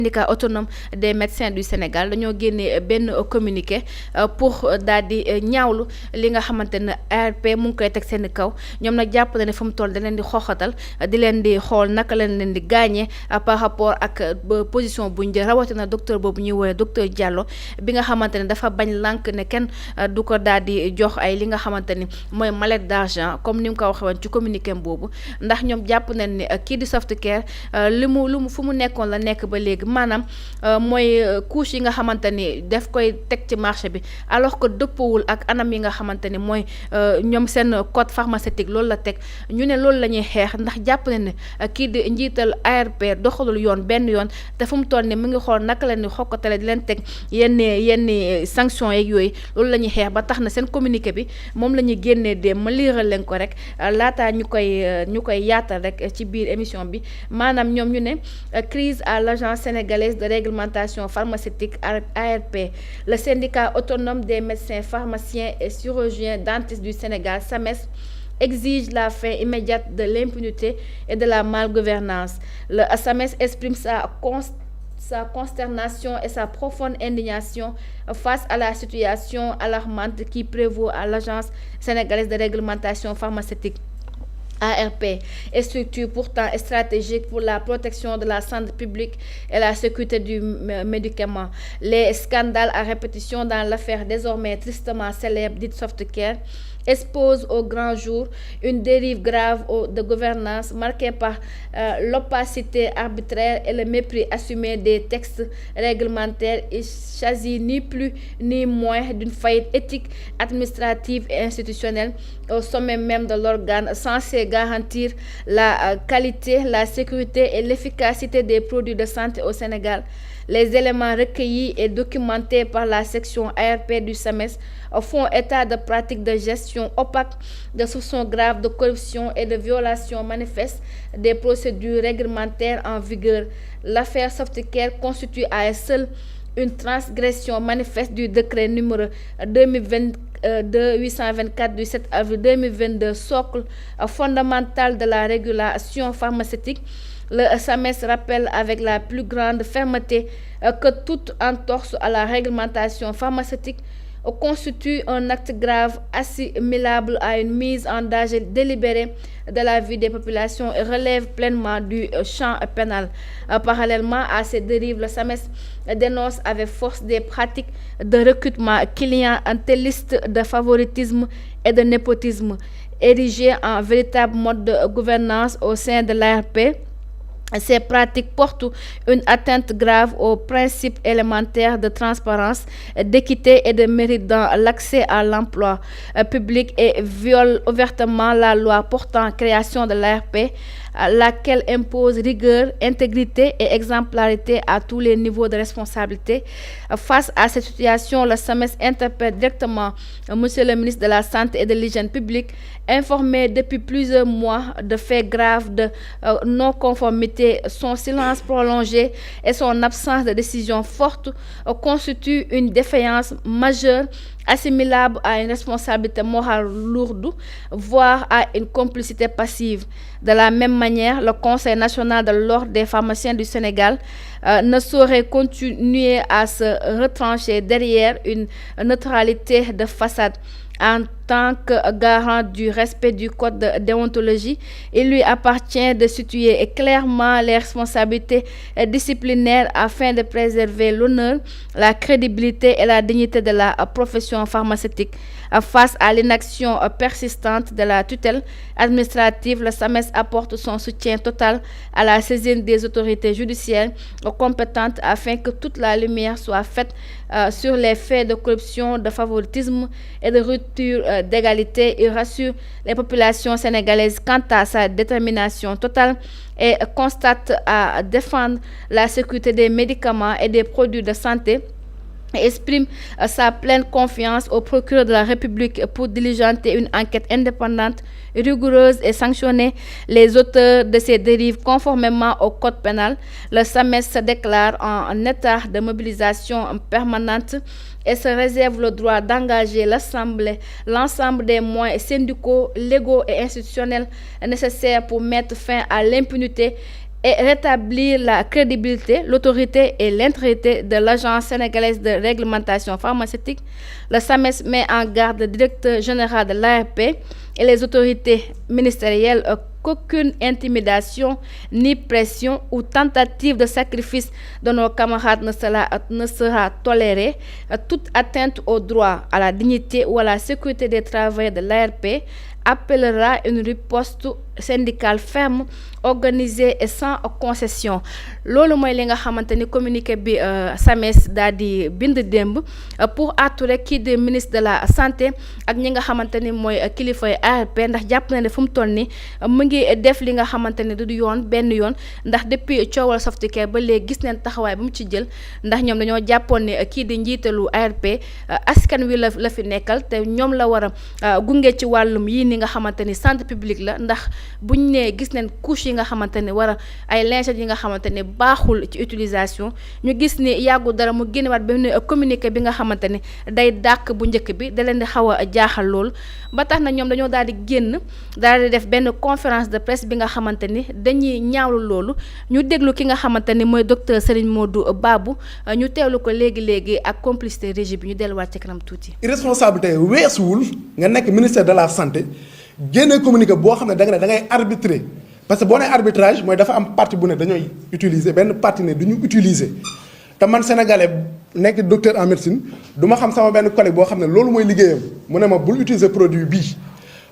syndicat autonome des médecins du Sénégal dañoo génnee benn communiqué pour daal di ñaawlu li nga xamante ne ARP mu ngi koy teg seen kaw ñoom nag jàpp na ne fu mu toll da leen di xooxatal di leen di xool naka lañ leen di gaañee par rapport ak position buñ jël rawatina docteur boobu ñuy woowee docteur Diallo bi nga xamante ne dafa bañ lànk ne kenn du ko daal di jox ay li nga xamante ni mooy mallette d'argent comme ni mu ko waxee woon ci communiqué boobu ndax ñoom jàpp nañ ne kii di Softcare li mu fu mu nekkoon la nekk ba léegi. maanaam mooy couche yi nga xamante ni daf koy teg ci marché bi alors que dëppawul ak anam yi nga xamante ni mooy ñoom seen code pharmaceutique loolu la teg ñu ne loolu la ñuy xeex ndax jàpp ne ne kii di njiital ARP doxalul yoon benn yoon te fu mu toll ni mu ngi xool naka la ni xokkatale di leen teg yenn sanctions yeeg yooyu loolu la ñuy xeex ba tax na seen communiqué bi moom la ñuy génnee de ma liiral leen ko rek laataa ñu koy yaatal rek ci biir émission bi maanaam ñoom ñu ne crise à l'agence sénégalaise de réglementation pharmaceutique ARP. Le syndicat autonome des médecins, pharmaciens et chirurgiens dentistes du Sénégal, SAMES, exige la fin immédiate de l'impunité et de la malgouvernance. Le SAMES exprime sa consternation et sa profonde indignation face à la situation alarmante qui prévaut à l'agence sénégalaise de réglementation pharmaceutique. ARP est structure pourtant stratégique pour la protection de la santé publique et la sécurité du médicament. Les scandales à répétition dans l'affaire désormais tristement célèbre dite Softcare expose au grand jour une dérive grave de gouvernance marquée par l'opacité arbitraire et le mépris assumé des textes réglementaires. Il s'agit ni plus ni moins d'une faillite éthique, administrative et institutionnelle au sommet même de l'organe censé garantir la qualité, la sécurité et l'efficacité des produits de santé au Sénégal. Les éléments recueillis et documentés par la section ARP du SAMES font état de pratiques de gestion opaques, de soupçons graves de corruption et de violations manifestes des procédures réglementaires en vigueur. L'affaire Softcare constitue à elle seule une transgression manifeste du décret numéro 824 du 7 avril 2022, socle fondamental de la régulation pharmaceutique. Le SAMES rappelle avec la plus grande fermeté que toute entorse à la réglementation pharmaceutique constitue un acte grave assimilable à une mise en danger délibérée de la vie des populations et relève pleinement du champ pénal. Parallèlement à ces dérives, le SAMES dénonce avec force des pratiques de recrutement clientéliste, de favoritisme et de népotisme érigées en véritable mode de gouvernance au sein de l'ARP. Ces pratiques portent une atteinte grave aux principes élémentaires de transparence, d'équité et de mérite dans l'accès à l'emploi public et violent ouvertement la loi portant création de l'ARP, laquelle impose rigueur, intégrité et exemplarité à tous les niveaux de responsabilité. Face à cette situation, le SAMES interpelle directement Monsieur le ministre de la Santé et de l'Hygiène publique, informé depuis plusieurs mois de faits graves de non-conformité. Son silence prolongé et son absence de décision forte constituent une défaillance majeure assimilable à une responsabilité morale lourde, voire à une complicité passive. De la même manière, le Conseil national de l'ordre des pharmaciens du Sénégal ne saurait continuer à se retrancher derrière une neutralité de façade. En tant que garant du respect du code de déontologie, il lui appartient de situer clairement les responsabilités disciplinaires afin de préserver l'honneur, la crédibilité et la dignité de la profession pharmaceutique. Face à l'inaction persistante de la tutelle administrative, le SAMES apporte son soutien total à la saisine des autorités judiciaires compétentes afin que toute la lumière soit faite sur les faits de corruption, de favoritisme et de rupture d'égalité. Il rassure les populations sénégalaises quant à sa détermination totale et constate à défendre la sécurité des médicaments et des produits de santé. Exprime sa pleine confiance au procureur de la République pour diligenter une enquête indépendante, rigoureuse et sanctionner les auteurs de ces dérives conformément au code pénal. Le SAMES se déclare en état de mobilisation permanente et se réserve le droit d'engager l'ensemble des moyens syndicaux, légaux et institutionnels nécessaires pour mettre fin à l'impunité et rétablir la crédibilité, l'autorité et l'intégrité de l'Agence sénégalaise de réglementation pharmaceutique. Le SAMES met en garde le directeur général de l'ARP et les autorités ministérielles qu'aucune intimidation, ni pression ou tentative de sacrifice de nos camarades ne sera tolérée. Toute atteinte au droit, à la dignité ou à la sécurité des travailleurs de l'ARP appellera une riposte syndicale ferme, organisée et sans concession. Loolu mooy li nga xamante ni communiqué bi SAMES daal di bind démb pour àttu rek kii di ministre de la santé ak ñi nga xamante ni mooy kilifay ARP ndax jàpp na ne fu mu toll ni mu ngi def li nga xamante ni du yoon benn yoon ndax depuis coowal Softcare ba léegi gis neen taxawaay bu mu ci jël ndax ñoom dañoo jàppoon ne kii di njiitalu ARP askan wi la fi nekkal te ñoom la war a gunge ci wàllum yii ni nga xamante ni santé publique la ndax buñ ne gis neen couche yi nga xamante ni war a ay lingettes yi nga xamante ni baaxul ci utilisation ñu gis ni yàggu dara mu génnewaat benn communiqué bi nga xamante ni day dàq bu njëkk bi da leen di xaw a jaaxal loolu ba tax na ñoom dañoo daal di génn daal di def benn conférence de presse bi nga xamante ni dañuy ñaawlu loolu ñu déglu ki nga xamante ni mooy docteur Serigne Modou Babou ñu teewlu ko léegi ak complicité régie bi ñu delluwaat ci kanam tuuti. irresponsabilité weesuwul nga nekk ministère de la santé génne communiqué boo xam ne da ngay arbitrer parce que boo nee arbitrage mooy dafa am partie bu ne dañooy utiliser benn partie ne du ñu utiliser te man sénégalais nekk docteur en médecine du ma xam sama benn collègue boo xam ne loolu mooy liggéeyam mu ne ma bul utiliser produit bii.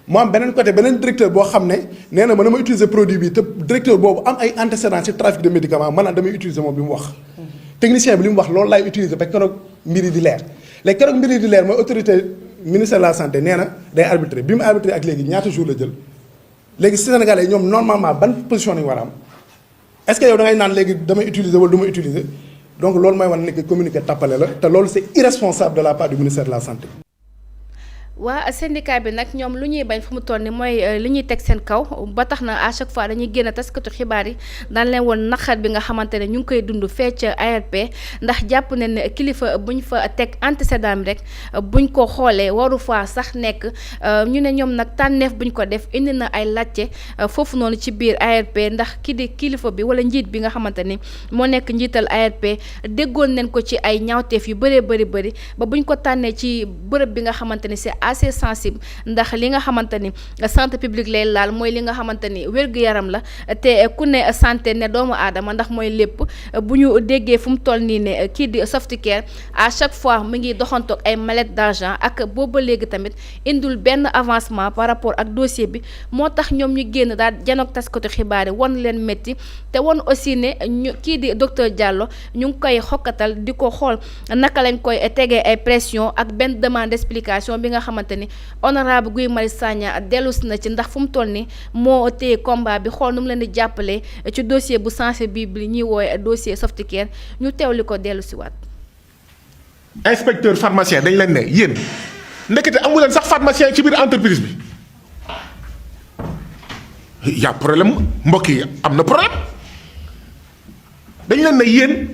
mu am beneen côté beneen directeur boo xam ne nee na ma dama utiliser produit bii te directeur boobu am ay antécédents ci trafic de médicaments man damay utiliser moom li mu wax. technicien bi li mu wax loolu laay utiliser ba keroog mbir yi di leer léegi keroog mbir yi di leer mooy autorité ministère de la santé nee na day arbitrer bi mu arbitrer ak léegi ñaata jours la jël. léegi Sénégalais yi ñoom normalement ban position nañu war a am est-ce que yow da ngay naan léegi damay utiliser wala du ma utiliser donc loolu mooy wane ne que communiqué tappale la te loolu c'est irresponsable de la part du ministère de la santé. waa syndicat bi nag ñoom lu ñuy bañ fu mu toll ni mooy li ñuy teg seen kaw ba tax na à chaque fois dañuy génn taskatu xibaar yi daan leen woon naqar bi nga xamante ne ñu ngi koy dund fee ca ARP ndax jàpp nañ ne kilifa buñ fa teg antécédent bi rek buñ ko xoolee waru fa sax nekk ñu ne ñoom nag tànneef buñ ko def indi na ay laajte foofu noonu ci biir ARP ndax ki di kilifa bi wala njiit bi nga xamante ni moo nekk njiital ARP déggoon nañ ko ci ay ñaawteef yu bëree bëri ba buñ ko tànnee ci bërëb bi nga xamante ni c'est assez sensible ndax li nga xamante ni santé publique lay laal mooy li nga xamante ni wér-gu-yaram la te ku ne santé ne doomu aadama ndax mooy lépp bu ñu déggee fu mu toll nii ne kii di Softcare à chaque fois mu ngi doxantoog ay mallette d'argent ak booba léegi tamit indul benn avancement par rapport ak dossier bi moo tax ñoom ñu génn daal janoog taskatu xibaar yi won leen métti te won aussi ne ñu kii di docteur Diallo ñu ngi koy xokkatal di ko xool naka lañ koy tegee ay pression ak benn demande d'explication bi nga xamante ni honorable Guy Marius Sagna dellusi na ci ndax fu mu toll ni moo téye combat bi xool nu mu leen di jàppale ci dossier bu sensible bi ñuy woowe dossier Softcare ñu teewli ko dellusi waat. inspecteur pharmacien dañ leen ne yéen ndekete amu leen sax pharmacien ci biir entreprise bi y a problème mbokk yi am na problème dañ leen ne yéen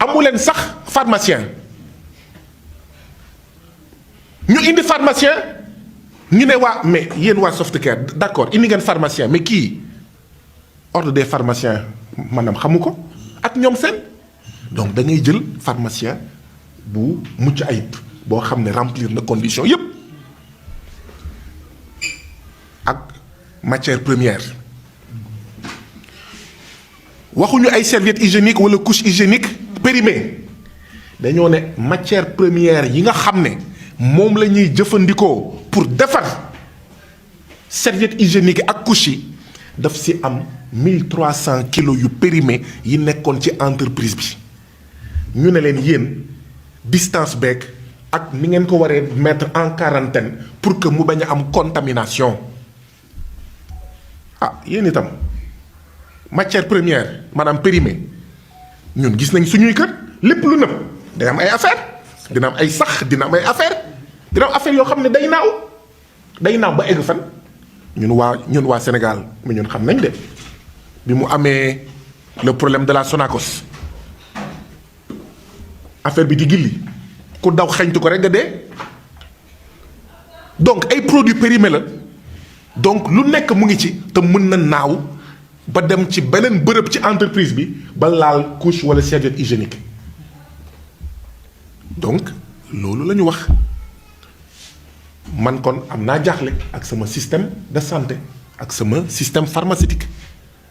amu leen sax pharmacien. ñu indi pharmacien ñu ne waa mais yéen waa Softcare d'accord indi ngeen pharmacien mais kii ordre des pharmaciens maanaam xamu ko ak ñoom seen donc da ngay jël pharmacien bu mucc ayib boo xam ne remplir na condition yépp ak matière première waxuñu ay serviette hygiénique wala couche hygiénique périmée dañoo ne matière première yi nga xam ne moom la ñuy jëfandikoo pour defar serviette hygiénique ak couche yi daf si am 1300 kilos yu périmé yi nekkoon ci entreprise bi ñu ne leen yéen distance beeg ak ni ngeen ko waree mettre en quarantaine pour que mu bañ a am contamination ah yéen itam matière première maanaam périmé ñun gis nañ suñuy kër lépp lu nëb day am ay affaire dina am ay sax dina am ay affaire dina am affaire yoo xam ne day naaw ba egg fan ñun waa Sénégal mais ñun xam nañ de bi mu amee le problème de la Sonacos affaire bi di gilli ku daw xeñtu ko rek nga dee donc ay produits périmés la donc lu nekk mu ngi ci te mën na naaw ba dem ci beneen bërëb ci entreprise bi ba laal couche wala serviette hygiénique donc loolu la ñu wax man kon am naa jaaxle ak sama système de santé ak sama système pharmaceutique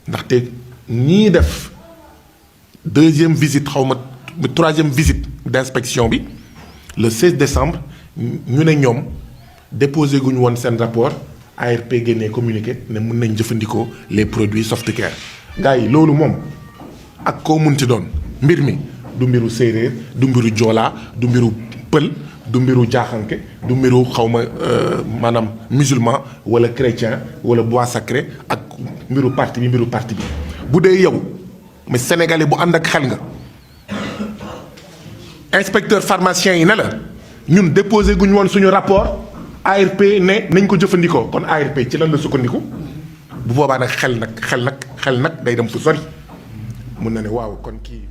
ndaxte ñii def deuxième visite xaw ma troisième visite d'inspection bi le 16 décembre ñu ne ñoom déposé guñu woon seen rapport ARP génnee communiqué ne mën nañ jëfandikoo les produits Softcare gars yi loolu moom ak koo munti doon mbir mi du mbiru séeréer du mbiru joolaa du mbiru pël du mbiru jaaxanke du mbiru xawma maanaam musulman wala chrétien wala bois sacré ak mbiru parti bi bu dee yow mais sénégalais bu ànd ak xel nga inspecteur pharmacien yi ne la ñun déposé guñu woon suñu rapport ARP ne nañ ko jëfandikoo kon ARP ci lan la sukkandiku bu boobaa nag xel nag day dem fu sori mun na ne waaw kon kii.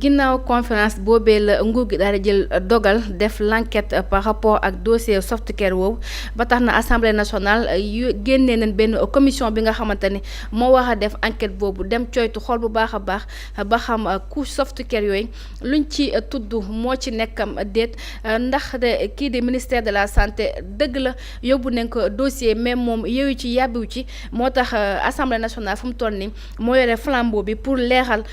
ginnaaw conférence boobee la nguur gi daal di jël dogal def l'enquête par rapport ak dossier Softcare woowu ba tax na assemblée nationale yu génnee nañ benn commission bi nga xamante ni moo war a def enquête boobu dem coytu xool bu baax a baax ba xam couche Softcare yooyu luñ ci tudd moo ci nekkam déet ndax de kii di ministère de la santé dëgg la yóbbu nañ ko dossier mais moom yeewu ci yàbbiwu ci moo tax assemblée nationale fu mu toll nii moo yore flambeau bi pour leeral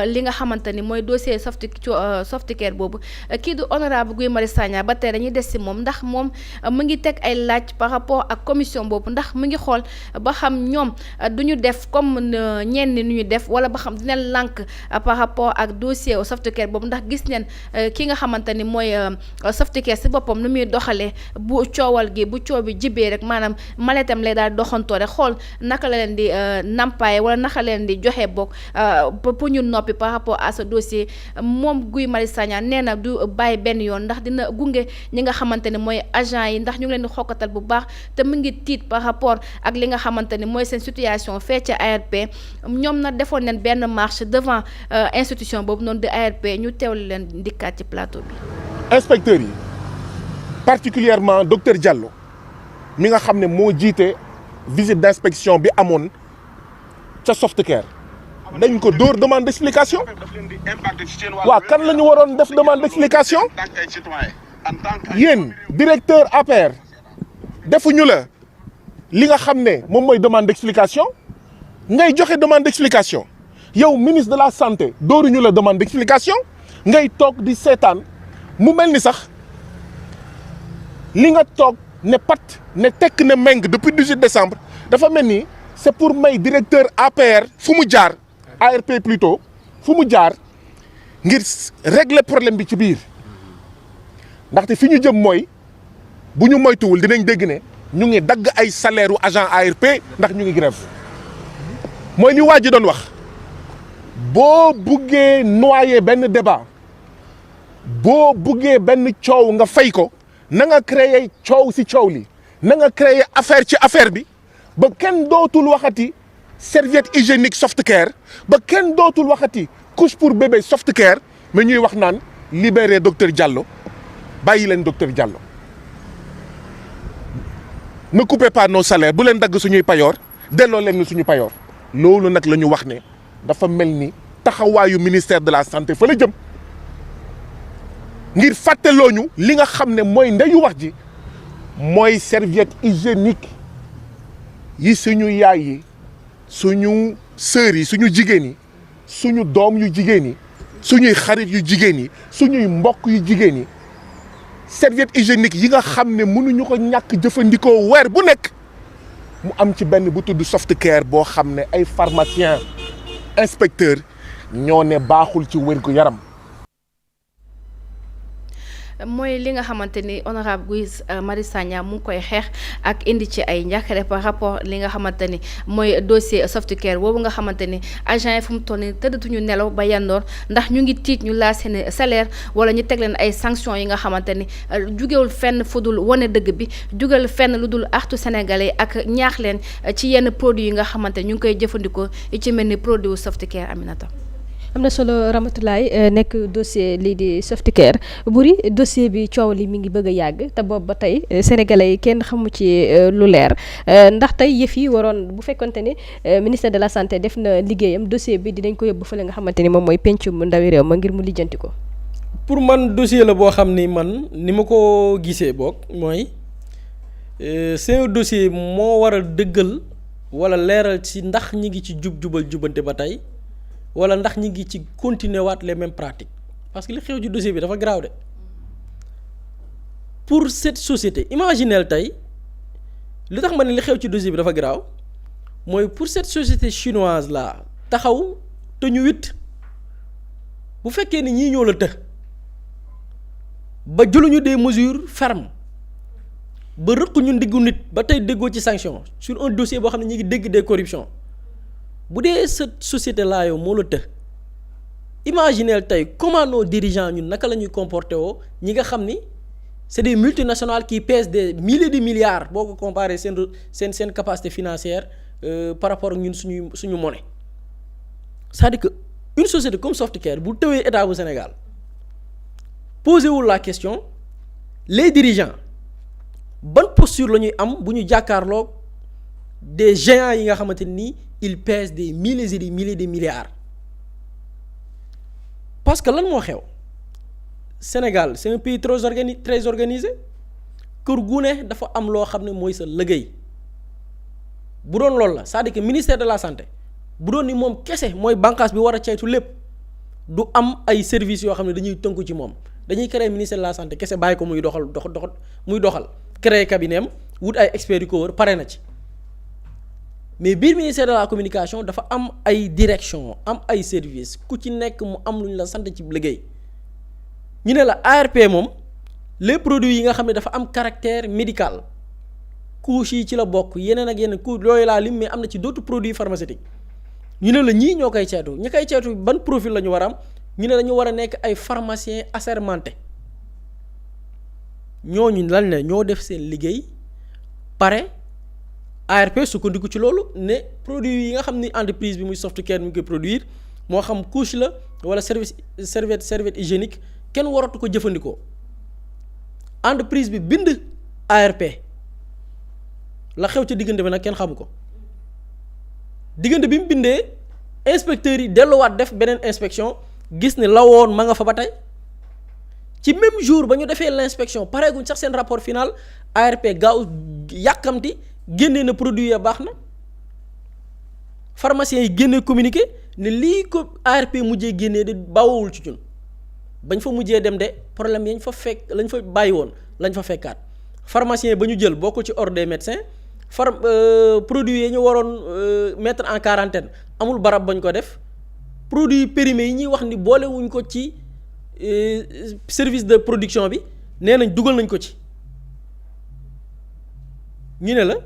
li nga xamante ni mooy dossier Softcare boobu kii du honorable Guy Marius Sagna ba tey dañuy des ci moom ndax moom mu ngi teg ay laaj par rapport ak commission boobu ndax mu ngi xool ba xam ñoom du ñu def comme ñenn nu ñu def wala ba xam dina lànk par rapport ak dossier Softcare boobu ndax gis neen ki nga xamante ni mooy Softcare ci boppam nu muy doxalee bu coowal gi bu coow bi jibee rek maanaam maletam lay daal doxantoo rek xool naka la leen di nampaaye wala naka la leen di joxe bokk pour ñu noppi par rapport à ce dossier moom Guy Marius Sagna nee na du bàyyi benn yoon ndax dina gunge ñi nga xamante ne mooy agent yi ndax ñu ngi leen di xokkatal bu baax te mu ngi tiit par rapport ak li nga xamante ni mooy seen situation fee ca ARP ñoom na defoon nañ benn marche devant institution boobu noonu di ARP ñu teewlu leen dikkaat ci plateau bi. inspecteurs yi particulièrement docteur Diallo mi nga xam ne moo jiite visite d'inspection bi amoon ca Softcare dañ ko dóor demande d'explication waaw kan la ñu waroon def demande d'explication yéen directeur APR defuñu la li nga xam ne moom mooy demande d'explication ngay joxe demande d'explication yow ministre de la santé dóoruñu la demande d'explication ngay toog di seetaan mu mel ni sax li nga toog ne pat ne tekk ne méng depuis 18 décembre dafa mel ni c'est pour may directeur APR fu mu jaar ARP plutôt fu mu jaar ngir régler problème bi ci biir ndaxte fi ñu jëm mooy bu ñu moytuwul dinañ dégg ne ñu ngi dagg ay salaire u agent ARP ndax ñu ngi grève mooy li waa ji doon wax boo buggee noyer benn débat boo buggee benn coow nga fay ko na nga créer coow ci coow li na nga créer affaire ci affaire bi ba kenn dootul waxati serviette hygiénique Softcare ba kenn dootul waxati couche pour bébé Softcare mais ñuy wax naan libérer docteur Diallo bàyyi leen docteur Diallo ne coupez pas nos salaires bu leen dagg suñuy payoor delloo leen ni suñu payoor loolu nag la ñu wax ne dafa mel ni taxawaayu ministère de la santé fa la jëm ngir fàtteloo ñu li nga xam ne mooy ndeyu wax ji mooy serviette hygiénique yi suñu yaay yi suñu sœurs yi suñu jigéen yi suñu doom yu jigéen yi suñuy xarit yu jigéen yi suñuy mbokk yu jigéen yi serviette hygiénique yi nga xam ne mënuñu ko ñàkk jëfandikoo weer bu nekk mu am ci benn bu tudd Softcare boo xam ne ay pharmaciens inspecteurs ñoo ne baaxul ci wér gu yaram. mooy li nga xamante ni honorable Guy Marius Sagna mu ngi koy xeex ak indi ci ay njàkkare par rapport li nga xamante ni mooy dossier Softcare boobu nga xamante ni agent yi fu mu toll nii tëddatuñu nelaw ba yandoor ndax ñu ngi tiit ñu laal seen salaire wala ñu teg leen ay sanctions yi nga xamante ni jugewul fenn fu dul wane dëgg bi jugewul fenn lu dul artu sénégalais ak ñaax leen ci yenn produits yi nga xamante ni ñu ngi koy jëfandikoo yi ci mel ni produit Softcare Aminata. am na solo Ramatoulaye nekk dossier lii di Softcare Boury dossier bi coow li mi ngi bëgg a yàgg te boobu ba tey sénégalais yi kenn xamu ci lu leer ndax tey yëf yi waroon bu fekkonte ni ministère de la santé def na liggéeyam dossier bi dinañ ko yóbbu fële nga xamante ni moom mooy pencum ndawi réew ma ngir mu lijjanti ko. pour man dossier la boo xam ni man ni ma ko gisee boog mooy c'est un dossier moo war a dëggal wala leeral ci ndax ñi ngi ci jubal jubante ba tey. wala ndax ñi ngi ci continuer waat les mêmes pratiques parce que li xew ci dossier bi dafa grave de pour cette société imaginez tey li tax ma ne li xew ci dossier bi dafa grave mooy pour cette société chinoise là taxaw te ñu witt bu fekkee ni ñii ñoo la të ba jëluñu des mesures fermes ba rëq ñu ndiggu nit ba tey déggoo ci sanction sur un dossier boo xam ne ñi ngi dégg des corruptions bu dee cette société laa yow moo la të imaginez tey comment nos dirigeants ñun naka la ñuy comporté woo ñi nga xam ni c'est des multinationales qui pèsent des milliers de milliards boo ko comparé seen capacité financière par rapport ak ñun suñu monnaie c'est-à-dire que une société comme Softcare bu tëwee état bu Sénégal posé wul la question les dirigeants ban posture la ñuy am bu ñu jàkkaarloo des géants yi nga xamante ni ils pèsent des milliers et des milliers de milliards parce que lan moo xew Sénégal c'est un pays très organisé kër gu ne dafa am loo xam ne mooy sa liggéey bu doon loolu la c'est-à-dire que ministère de la santé bu doon ni moom kese mooy bànqaas bi war a ceytu lépp du am ay services yoo xam ne dañuy tënku ci moom dañuy créer ministère de la santé kese bàyyi ko muy doxal créer cabinet am wut ay experts yu ko wër pare na ci. mais biir ministère de la communication dafa am ay direction am ay service ku ci nekk mu am lu ñu la sant ci liggéey ñu ne la ARP moom les produits yi nga xam ne dafa am caractère médical couche yi ci la bokk yeneen ak yeneen couche yooyu laa lim mais am na ci d'autres produits pharmaceutiques ñu ne la ñii ñoo koy ceetu ñi koy ceetu ban profil la ñu war a am ñu ne dañu war a nekk ay pharmaciens assermentés ñooñu lan ne ñoo def seen liggéey pare. ARP sukkandiku ci loolu ne produit yi nga xam ni entreprise bi muy Softcare mi ngi koy produire moo xam couche la wala serviette hygiénique kenn waratu ko jëfandikoo entreprise bi bind ARP la xew ci diggante bi nag kenn xamu ko diggante bi mu bindee inspecteurs yi delluwaat def beneen inspection gis ne la woon ma nga fa ba tey ci même jour ba ñu defee l'inspection pareeguñ sax seen rapport final ARP gaaw yàkkamti génnee na produit ya baax na pharmaciens yi génnee communiqué ne lii ko ARP mujjee génnee de bawowul ci ñun bañ fa mujjee dem de problème yañ fa fekk lañ fa bàyyi woon lañ fa fekkaat pharmacien ba ñu jël boo ko ci ordre des médecins produits yi ñu waroon mettre en quarantaine amul barab bañ ko def produits périmés yi ñuy wax ni boolewuñ ko ci service de production bi nee nañ dugal nañ ko ci ñu ne la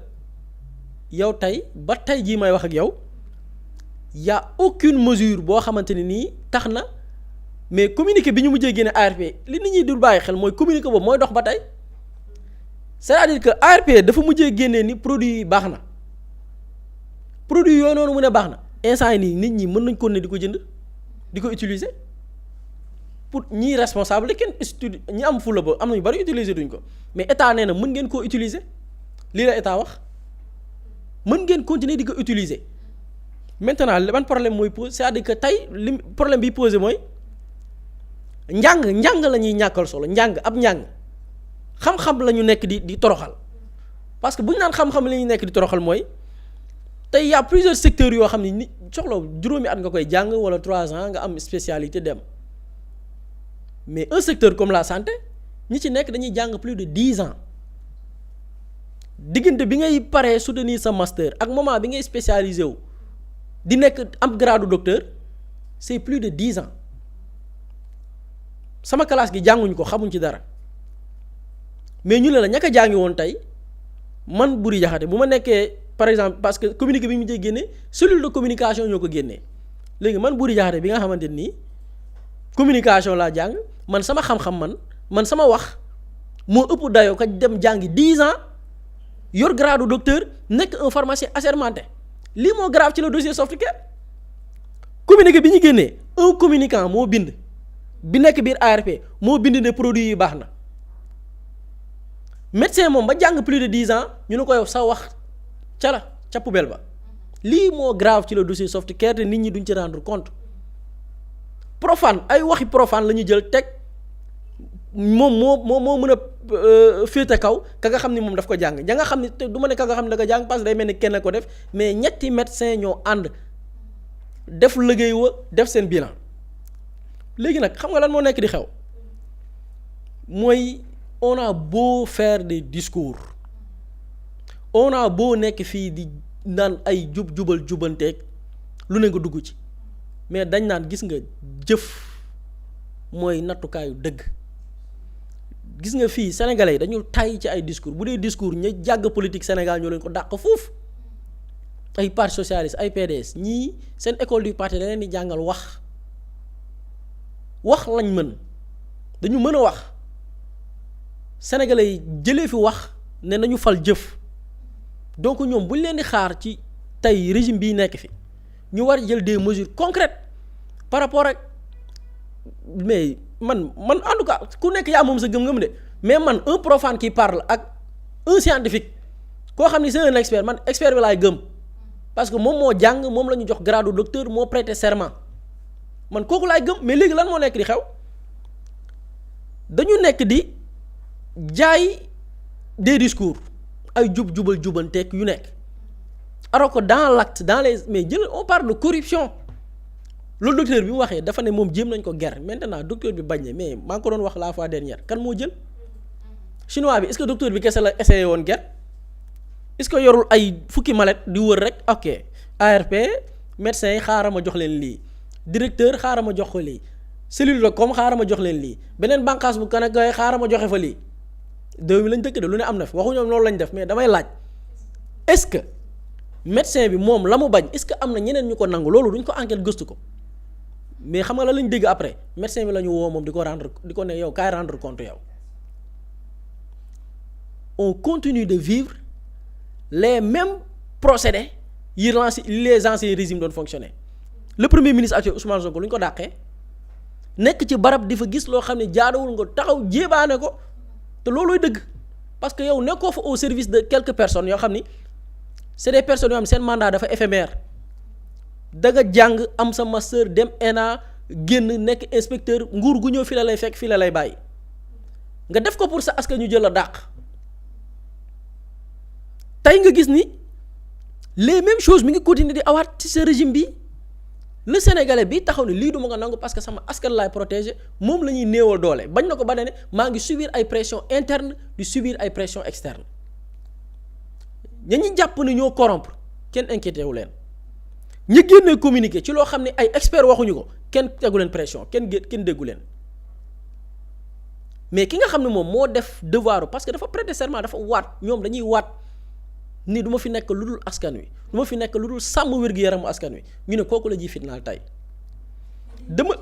yow tey ba tey jii may wax ak yow y a aucune mesure boo xamante ne nii tax na mais communiqué bi ñu mujjee génne ARP li nit ñi dul bàyyi xel mooy communiqué boobu mooy dox ba tey c'est-à-dire que ARP dafa mujjee génnee ni produit yi baax na produit yooyu noonu mu ne baax na instant yi nii nit ñi mën nañ ko ne di ko jënd di ko utiliser pour ñii responsable kenn ñi am fula ba am nañu bari utiliser duñ ko mais état nee na mën ngeen koo utiliser lii la état wax mën ngeen continuer di ko utiliser maintenant ban problème mooy pose c'est-à-dire que tey li problème bi posé mooy njàng la ñuy ñàkkal solo njàng xam-xam la ñu nekk di toroxal parce que bu ñu naan xam-xam la ñuy nekk di toroxal mooy tey y a plusieurs secteurs yoo xam ne ni soxla juróomi at nga koy jàng wala 3 ans nga am spécialité dem mais un secteur comme la santé ñi ci nekk dañuy jàng plus de 10 ans diggante bi ngay paree soutenir sa master ak moment bi ngay spécialisé wu di nekk am grade docteur c'est plus de 10 ans sama classe gi jànguñ ko xamuñ ci dara mais ñu ne la ña ko jàngi woon tey man Boury Diakhaté bu ma nekkee par exemple parce que communiqué bi ñu mujjee génne cellule de communication ñoo ko génnee léegi man Boury Diakhaté bi nga xamante nii communication laa jàng man sama xam-xam man sama wax moo ëpp dayoo ka dem jàngi 10 ans yor grade docteur nekk un pharmacien assermenté lii moo grave ci le dossier Softcare communiqué bi ñu génnee un communicant moo bind bi nekk biir ARP moo bind ne produit yi baax na médecin moom ba jàng plus de 10 ans ñu ne ko yow sa wax ca poubelle ba lii moo grave ci le dossier Softcare te nit ñi duñ ci rendre compte profane ay waxi profane la ñu jël teg moom moo mën a féete kaw ka nga xam ni moom daf ko jàng nga xam ni te du ma ne ka nga xam ne da ko jàng parce que day mel ni kenn ko def mais ñetti médecin ñoo ànd def liggéey wa def seen bilan léegi nag xam nga lan moo nekk di xew mooy on a beau faire des discours on a beau nekk fii di naan ay jubal jubanteeg lu ne nga dugg ci mais dañ naan gis nga jëf mooy nattukaayu dëgg gis nga fii sénégalais yi dañu tay ci ay discours bu dee discours ña jàgg politique Sénégal ñoo leen ko dàq foofu ay parti socialiste ay PDS ñii seen école du parti da leen di jàngal wax lañ mën dañu mën a wax sénégalais yi jëlee fi wax ne nañu fal jëf donc ñoom bu ñu leen di xaar ci tey régime bii nekk fi ñu war jël des mesures concrètes par rapport ak mais man en tout cas ku nekk yaa moom sa gëm-gëm de mais man un profane qui parle ak un scientifique koo xam ni c'est un expert man expert bi laay gëm parce que moom moo jàng moom la ñu jox grade docteur moo prêter serment man kooku laay gëm mais léegi lan moo nekk di xew dañu nekk di jaay des discours ay jubanteeg yu nekk alors que dans l'acte dans les mais on parle de corruption loolu docteur bi mu waxee dafa ne moom jéem nañ ko ger maintenant docteur bi bañ ne mais maa ngi ko doon wax la fois dernière kan moo jël chinois bi est-ce que docteur bi kese la essayé woon ger est-ce que yorul ay fukki mallette di wër rek ok ARP médecin yi xaaral ma jox leen lii directeur xaaral ma jox ko lii cellule de com xaaral ma jox leen lii beneen bànqaas bu kan ak xaaral ma joxe fa lii déw mi lañ dëkk de lu ne am na fi waxu ñoom loolu lañ def mais damay laaj est-ce que médecin bi moom la mu bañ est-ce que am na ñeneen ñu ko nangu loolu duñ ko enquête gëstu ko mais xam nga la lañ dégg après médecin bi la ñu woo moom di ko ne yow kaay rendre compte yow on continue de vivre les mêmes procédés yi les anciens régimes doon fonctionner le premier ministre actuel Ousmane Sonko lu ñu ko dàqee nekk ci barab di fa gis loo xam ne jaaduwul nga taxaw jéebaane ko te loolooy dëgg parce que yow nekkoo fa au service de quelques personnes yoo xam ni c'est des personnes yoo xam ne seen mandat dafa éphémère da nga jàng am sa master dem ENA génn nekk inspecteur nguur gu ñëw fii la lay fekk fii la lay bàyyi nga def ko pour sa askan ñu jël a dàq tey nga gis ni les mêmes choses mi ngi continuer di awaat ci ce régime bi le sénégalais bi taxaw ne lii du ma nga nangu parce que sama askan laay protéger moom la ñuy néewal doole bañ na ko ba ne maa ngi subir ay pression interne di subir ay pression externe ña ñi jàpp ne ñoo corrompre kenn inquiété wu leen ñi génnee communiqué ci loo xam ne ay experts waxuñu ko kenn tegu leen pression kenn déggu leen mais ki nga xam ne moom moo def devoir parce que dafa prêter serment dafa waat ñoom dañuy waat ni du ma fi nekk lu dul askan wi du ma fi nekk lu dul sàmm wér-gu-yaramu askan wi ñu ne kooku la ji fitnaal tey dama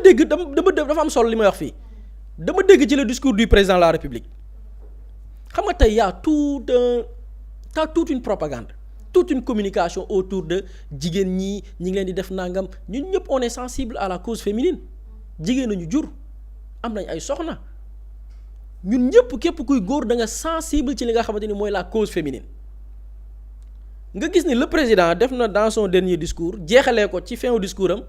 dégg dafa am solo li may wax fii dama dégg ci le discours du président de la République xam nga tey y'a toute une propagande toute une communication autour de jigéen ñi ngi leen di def nangam ñun ñëpp on est sensible à la cause féminine jigéen nañu jur am nañ ay soxna ñun ñëpp képp kuy góor da nga sensible ci li nga xamante ni mooy la cause féminine nga gis ni le président def na dans son dernier discours jeexalee ko ci fin discours am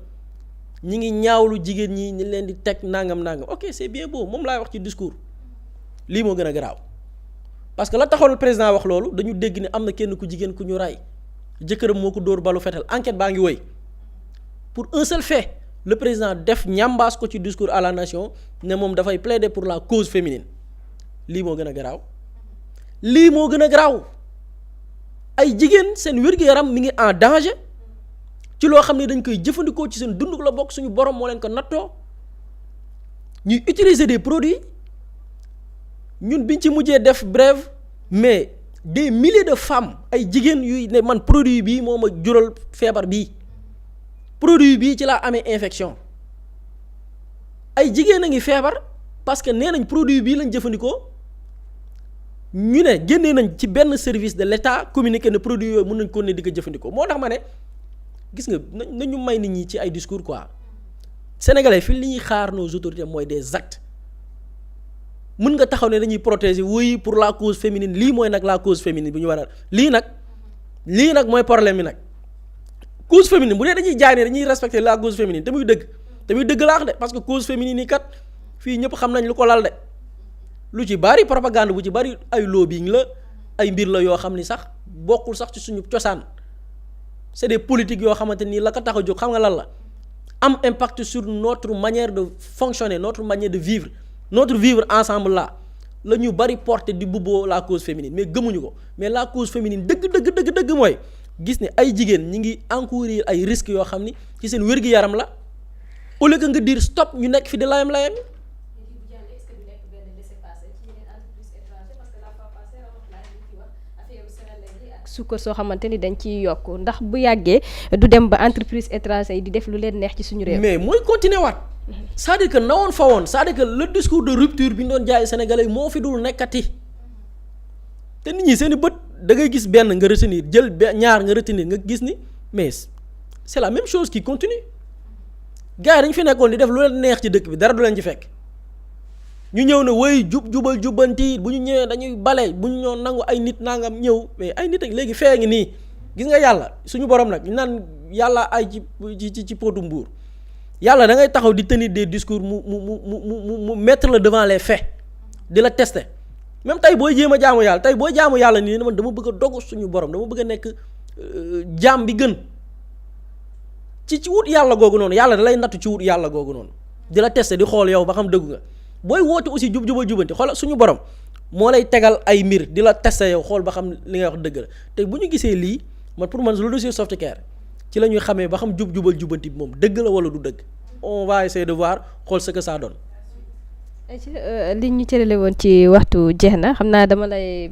ñi ngi ñaawlu jigéen ñi ñu leen di teg nangam ok c'est bien beau moom laay wax ci discours lii moo gën a garaaw parce que la taxoon président wax loolu dañu dégg ni am na kenn ku jigéen ku ñu rey jëkkëram moo ko dóor balu fetal enquête baa ngi woy pour un seul fait le président def ñambaas ko ci discours à la nation ne moom dafay plaider pour la cause féminine lii moo gën a garaaw lii moo gën a garaaw ay jigéen seen wér-gu-yaram mi ngi en danger ci loo xam ne dañ koy jëfandikoo ci seen dund la bokk suñu borom moo leen ko nattoo ñuy utiliser des produits ñun biñ ci mujjee def brève mais des milliers de femmes ay jigéen yuy ne man produit bii moo ma jural feebar bii produit bii ci laa amee infection ay jigéen a ngi feebar parce que nee nañ produit bii lañ jëfandikoo ñu ne génnee nañ ci benn service de l'État communiqué ne produit yooyu mën nañ ko ne di ko jëfandikoo moo tax ma ne gis nga nañu may nit ñi ci ay discours quoi sénégalais fi li ñuy xaar nos autorités mooy des actes mën nga taxaw ne dañuy protéger oui pour la cause féminine lii mooy nag la cause féminine bu ñu war a lii nag mooy problème bi nag cause féminine bu dee dañuy jaay ne dañuy respecter la cause féminine te muy dëgg laax de parce que cause féminine yi kat fii ñëpp xam nañ lu ko lal de lu ci bari propagande bu ci bari ay lobbying la ay mbir la yoo xam ni sax bokkul sax ci suñu cosaan c'est des politiques yoo xamante nii la ko tax a jóg xam nga lan la am impact sur notre manière de fonctionner notre manière de vivre notre vivre ensemble là la ñu bari porter di bubboo la cause féminine mais gëmuñu ko mais la cause féminine dëgg mooy gis ne ay jigéen ñi ngi encourir ay risques yoo xam ni ci seen wér-gi-yaram la au lieu que nga dire stop ñu nekk fi di layam-layam sukkar soo xamante ni dañ ciy yokk ndax bu yàggee du dem ba entreprise étranger yi di def lu leen neex ci suñu réew. mais mooy continuer waat c'est-à-dire que na woon fa woon c'est-à-dire que le discours de rupture bi ñu doon jaay sénégalais moo fi dul nekkati te nit ñi seen i bët da ngay gis benn nga retenir jël ñaar nga retenir nga gis ni mais c'est la même chose qui continue gars yi dañu fi nekkoon di def lu leen neex ci dëkk bi dara du leen ci fekk. ñu ñëw ne woy jubal jubbanti bu ñu ñëwee dañuy bale bu ñu ñëw nangu ay nit nangam ñëw mais ay nit ak léegi fee ngi nii gis nga yàlla suñu borom nag ñu naan yàlla ay ci potu mbuur yàlla da ngay taxaw di tenir des discours mu mettre la devant les faits di la tester même tey booy jéem a jaamu yàlla tey booy jaamu yàlla nii man dama bëgg a dogu suñu borom dama bëgg a nekk jaam bi gën ci wut yàlla googu noonu yàlla da lay nattu ci wut yàlla googu noonu di la tester di xool yow ba xam dëggu nga. booy woote aussi jubal jubanti xoolal suñu borom moo lay tegal ay mbir di la tester yow xool ba xam li ngay wax dëgg la te bu ñu gisee lii man pour man le dossier Softcare ci la ñuy xamee ba xam jubal jubanti bi moom dëgg la wala du dëgg on va essayer de voir xool ce que ça donne. li ñu cërale woon ci waxtu jeex na xam naa dama lay.